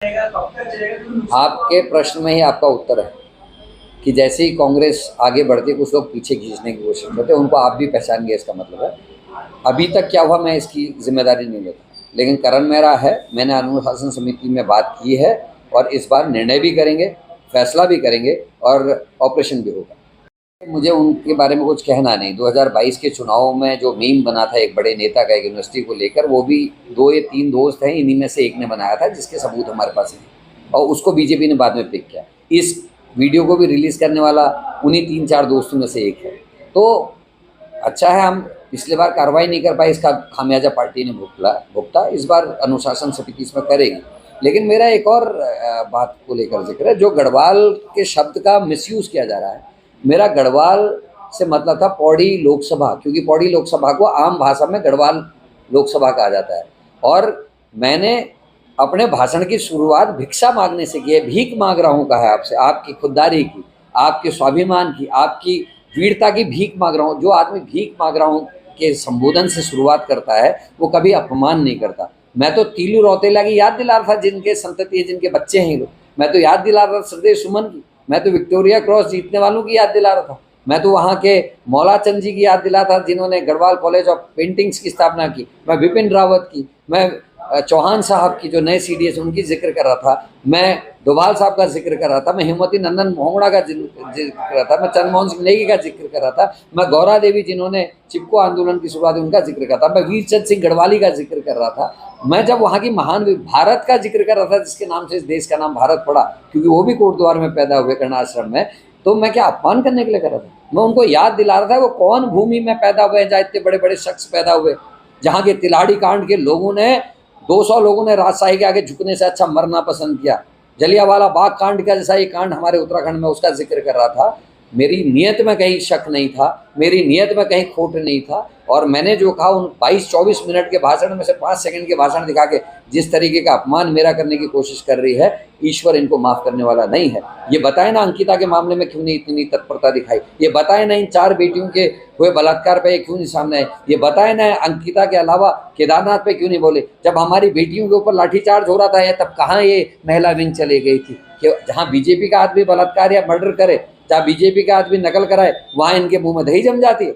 आपके प्रश्न में ही आपका उत्तर है कि जैसे ही कांग्रेस आगे बढ़ती है कुछ लोग पीछे खींचने की कोशिश करते हैं, उनको आप भी पहचान गए। इसका मतलब है अभी तक क्या हुआ मैं इसकी जिम्मेदारी नहीं लेता, लेकिन करण मेरा है। मैंने अनुशासन समिति में बात की है और इस बार निर्णय भी करेंगे, फैसला भी करेंगे और ऑपरेशन भी होगा। मुझे उनके बारे में कुछ कहना नहीं। 2022 के चुनाव में जो मीम बना था एक बड़े नेता का एक यूनिवर्सिटी को लेकर, वो भी 2 या 3 दोस्त हैं, इन्हीं में से एक ने बनाया था, जिसके सबूत हमारे पास हैं और उसको बीजेपी ने बाद में पिक किया। इस वीडियो को भी रिलीज़ करने वाला उन्हीं 3-4 दोस्तों में से एक है। तो अच्छा है हम पिछली बार कार्रवाई नहीं कर पाए, इसका खामियाजा पार्टी ने भुगता। इस बार अनुशासन समिति इसमें करेगी। लेकिन मेरा एक और बात को लेकर जिक्र है, जो गढ़वाल के शब्द का मिसयूज़ किया जा रहा है। मेरा गढ़वाल से मतलब था पौड़ी लोकसभा, क्योंकि पौड़ी लोकसभा को आम भाषा में गढ़वाल लोकसभा कहा जाता है। और मैंने अपने भाषण की शुरुआत भिक्षा मांगने से की है। भीख मांग रहा हूँ कहा है आपसे, आपकी खुददारी की, आपके स्वाभिमान की, आपकी वीरता की भीख मांग रहा हूँ। जो आदमी भीख मांग रहा हूँ के संबोधन से शुरुआत करता है वो कभी अपमान नहीं करता। मैं तो तीलू रौतेला की याद दिला रहा था, जिनके संतति है, जिनके बच्चे हैं लोग। मैं तो याद दिला रहा था श्रद्धेय सुमन की। मैं तो विक्टोरिया क्रॉस जीतने वालों की याद दिला रहा था। मैं तो वहाँ के मौलाचंद जी की याद दिला था, जिन्होंने गढ़वाल कॉलेज ऑफ पेंटिंग्स की स्थापना की। मैं विपिन रावत की, मैं चौहान साहब की जो नए सीडीएस उनकी जिक्र कर रहा था, मैं डोभाल साहब का जिक्र कर रहा था, मैं हेमवती नंदन मोहड़ा का जिक्र कर रहा था, मैं चंद्रमोहन सिंह नेगी का जिक्र कर रहा था, मैं गौरा देवी जिन्होंने चिपको आंदोलन की शुरुआत उनका जिक्र कर रहा था, मैं वीरचंद सिंह गढ़वाली का जिक्र कर रहा था। मैं जब वहाँ की महान भारत का जिक्र कर रहा था, जिसके नाम से इस देश का नाम भारत पड़ा, क्योंकि वो भी कोटद्वार में पैदा हुए कर्णाश्रम में, तो मैं क्या अपमान करने के लिए कर रहा था? मैं उनको याद दिला रहा था वो कौन भूमि में पैदा हुए जहाँ इतने बड़े बड़े शख्स पैदा हुए, जहाँ के तिलाड़ी कांड के लोगों ने 200 लोगों ने राजशाही के आगे झुकने से अच्छा मरना पसंद किया। जलियांवाला बाग कांड का जैसा ये कांड हमारे उत्तराखंड में, उसका जिक्र कर रहा था। मेरी नीयत में कहीं शक नहीं था, मेरी नीयत में कहीं खोट नहीं था। और मैंने जो कहा उन 22-24 मिनट के भाषण में से 5 सेकंड के भाषण दिखा के जिस तरीके का अपमान मेरा करने की कोशिश कर रही है, ईश्वर इनको माफ़ करने वाला नहीं है। ये बताए ना अंकिता के मामले में क्यों नहीं इतनी तत्परता दिखाई, ये बताए ना इन 4 बेटियों के हुए बलात्कार पे क्यों नहीं सामने आए, ये बताए ना अंकिता के अलावा केदारनाथ पे क्यों नहीं बोले। जब हमारी बेटियों के ऊपर लाठीचार्ज हो रहा था तब कहाँ ये महिला विंग चले गई थी कि जहाँ बीजेपी का आदमी बलात्कार या मर्डर करे, जहाँ बीजेपी का आदमी नकल कराए, वहाँ इनके मुंह में दही जम जाती है।